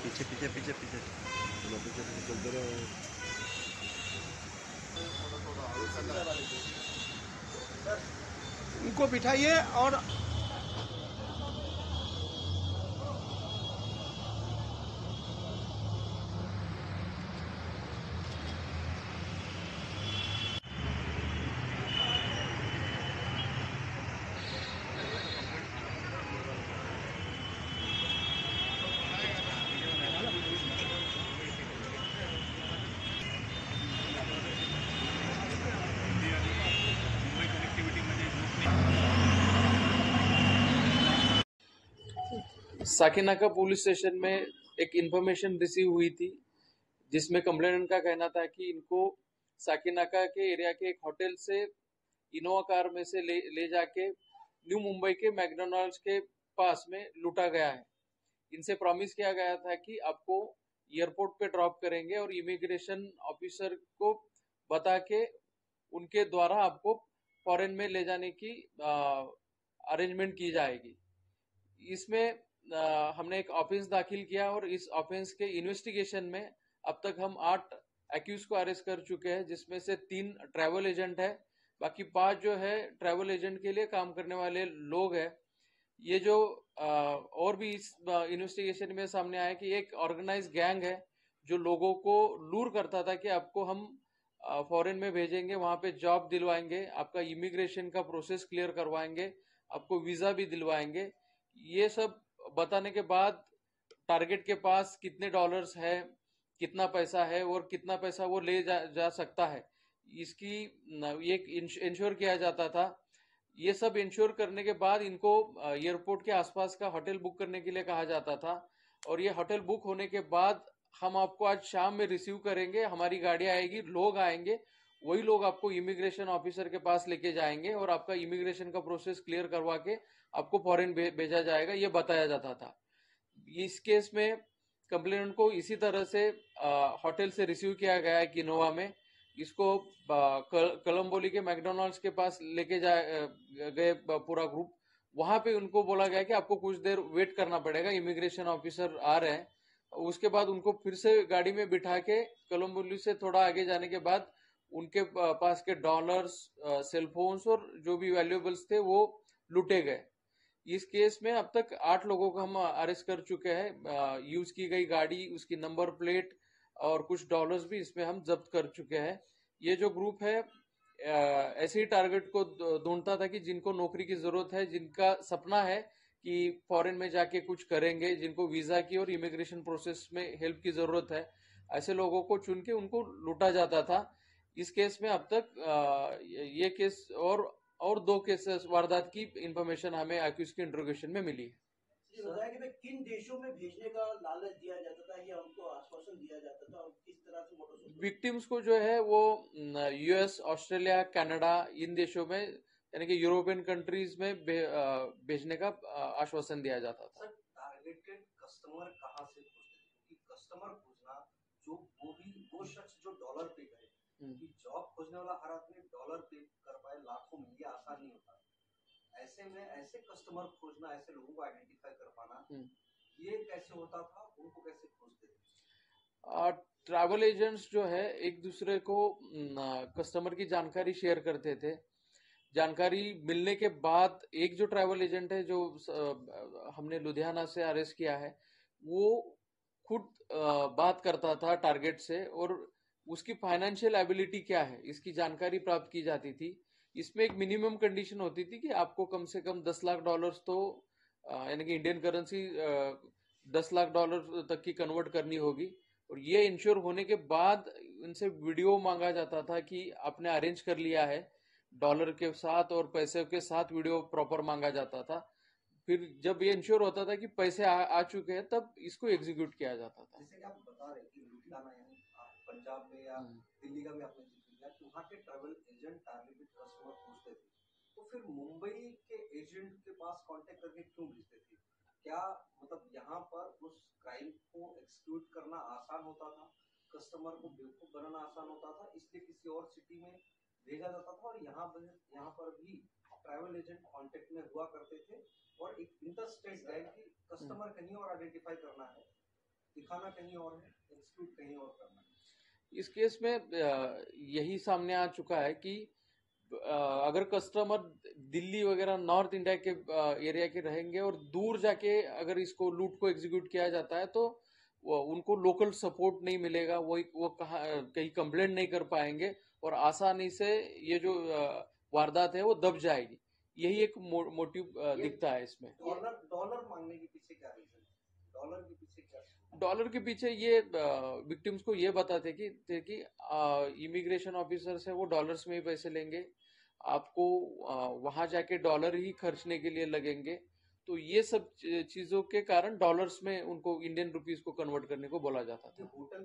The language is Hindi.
पीछे पीछे पीछे पीछे चलो, पीछे पीछे चलते रहो। उनको बिठाइए और साकीनाका पुलिस स्टेशन में एक इंफॉर्मेशन रिसीव हुई थी, जिसमें कंप्लेनेंट का कहना था कि इनको साकीनाका के एरिया के एक होटल से इनोवा कार में से ले जाके न्यू मुंबई के मैकडोनाल्ड्स के पास में लूटा गया है। इनसे प्रॉमिस किया गया था कि आपको एयरपोर्ट पे ड्रॉप करेंगे और इमिग्रेशन ऑफिसर को बता के उनके द्वारा आपको फॉरेन में ले जाने की अरेंजमेंट की जाएगी। इसमें हमने एक ऑफेंस दाखिल किया और इस ऑफेंस के इन्वेस्टिगेशन में अब तक हम 8 एक्यूज को अरेस्ट कर चुके हैं, जिसमें से 3 ट्रैवल एजेंट है, बाकी 5 जो है ट्रैवल एजेंट के लिए काम करने वाले लोग हैं। ये जो और भी इस इन्वेस्टिगेशन में सामने आया कि एक ऑर्गेनाइज गैंग है जो लोगों को लूर करता था कि आपको हम फॉरेन में भेजेंगे, वहां पे जॉब दिलवाएंगे, आपका इमिग्रेशन का प्रोसेस क्लियर करवाएंगे, आपको वीजा भी दिलवाएंगे। ये सब बताने के बाद टारगेट के पास कितने डॉलर्स है, कितना पैसा है और कितना पैसा वो ले जा सकता है, इसकी ये इंश्योर किया जाता था। ये सब इंश्योर करने के बाद इनको एयरपोर्ट के आसपास का होटल बुक करने के लिए कहा जाता था और ये होटल बुक होने के बाद हम आपको आज शाम में रिसीव करेंगे, हमारी गाड़ी आएगी, लोग आएंगे, वही लोग आपको इमिग्रेशन ऑफिसर के पास लेके जाएंगे और आपका इमिग्रेशन का प्रोसेस क्लियर करवा के आपको फॉरेन भेजा जाएगा, ये बताया जाता था। इस केस में कंप्लेनेंट को इसी तरह से होटल से रिसीव किया गया है किनोवा में। इसको कोलंबोली के मैकडोनाल्ड्स के पास लेके गए पूरा ग्रुप। वहां पे उनको बोला गया कि आपको कुछ देर वेट करना पड़ेगा, इमिग्रेशन ऑफिसर आ रहे हैं। उसके बाद उनको फिर से गाड़ी में बिठा के कोलंबोली से थोड़ा आगे जाने के बाद उनके पास के डॉलर्स, सेलफोन्स और जो भी वैल्यूएबल्स थे वो लूटे गए। इस केस में अब तक 8 लोगों को हम अरेस्ट कर चुके हैं। यूज की गई गाड़ी, उसकी नंबर प्लेट और कुछ डॉलर्स भी इसमें हम जब्त कर चुके हैं। ये जो ग्रुप है ऐसे ही टारगेट को ढूंढता था कि जिनको नौकरी की जरूरत है, जिनका सपना है कि फॉरेन में जाके कुछ करेंगे, जिनको वीजा की और इमिग्रेशन प्रोसेस में हेल्प की जरूरत है, ऐसे लोगों को चुन के उनको लूटा जाता था। इस केस में अब तक ये केस और 2 केसेस वारदात की इंफॉर्मेशन हमें एक्यूज के इंट्रोगेशन में मिली है। ये बताया कि किन देशों में भेजने का लालच दिया जाता था या उनको आश्वासन दिया जाता था और किस तरह से मोटो विक्टिम्स को जो है वो यूएस, ऑस्ट्रेलिया, कनाडा, इन देशों में यानी कि यूरोपियन कंट्रीज में भेजने का आश्वासन दिया जाता था। सर, टारगेटेड कस्टमर कहाँ से खोजते थे? क्योंकि कस्टमर खोजना जो वो शख्स जो डॉलर पे करे, कि जॉब खोजने वाला हर आदमी डॉलर पे कर पाए लाखों में, ये आसान नहीं होता। ऐसे में ऐसे कस्टमर खोजना, ऐसे लोगों को आइडेंटिफाई कर पाना, ये कैसे होता था? उनको कैसे खोजते थे? ट्रैवल एजेंट्स जो है एक दूसरे को कस्टमर की जानकारी शेयर करते थे। जानकारी मिलने के बाद एक जो ट्रैवल एजेंट है जो हमने लुधियाना से अरेस्ट किया है, वो खुद बात करता था टारगेट से और उसकी फाइनेंशियल एबिलिटी क्या है इसकी जानकारी प्राप्त की जाती थी। इसमें एक मिनिमम कंडीशन होती थी कि आपको कम से कम 10 लाख डॉलर्स तो यानी कि इंडियन करेंसी 10 लाख डॉलर तक की कन्वर्ट करनी होगी और ये इंश्योर होने के बाद उनसे वीडियो मांगा जाता था कि आपने अरेंज कर लिया है, डॉलर के साथ और पैसे के साथ वीडियो प्रॉपर मांगा जाता था। फिर जब ये इंश्योर होता था कि पैसे आ चुके हैं तब इसको एग्जीक्यूट किया जाता था। जैसे कि आप बता रहे कि लुधियाना यानी पंजाब में या दिल्ली का भी आपने जिक्र किया कि वहाँ के ट्रैवल एजेंट टारगेटेड कस्टमर पूछते थे, तो फिर मुंबई के एजेंट के पास कांटेक्ट करके क्यों भेजते थे? क्या मतलब यहाँ पर उस क्राइम को एक्सक्यूट करना आसान होता था, कस्टमर को बेवकूफ बनाना आसान होता था, इसलिए किसी और सिटी में भेजा जाता था और यहाँ पर भी ट्रैवल एजेंट कांटेक्ट में हुआ करते थे और एक इंटरस्टेट गैंग की कस्टमर कहीं और आइडेंटिफाई करना है, दिखाना कहीं और है, एक्सक्लूड कहीं और करना है। इस केस में यही सामने आ चुका है कि अगर कस्टमर दिल्ली वगैरह नॉर्थ इंडिया के एरिया के रहेंगे और दूर जाके अगर इसको लूट को एग्जीक्यूट किया जाता है तो उनको लोकल सपोर्ट नहीं मिलेगा, वो कहीं कंप्लेंट नहीं कर पाएंगे और आसानी से ये जो वारदात है वो दब जाएगी। यही एक मोटिव दिखता है इसमें। डॉलर डॉलर मांगने के पीछे क्या रीजन है? डॉलर के पीछे क्या? डॉलर के पीछे ये विक्टिम्स को ये बताते थे कि इमिग्रेशन ऑफिसर से वो डॉलर्स में ही पैसे लेंगे, आपको वहां जाके डॉलर ही खर्चने के लिए लगेंगे। तो ये सब चीजों के कारण डॉलर्स में उनको इंडियन रुपीस को कन्वर्ट करने को बोला जाता था। होटल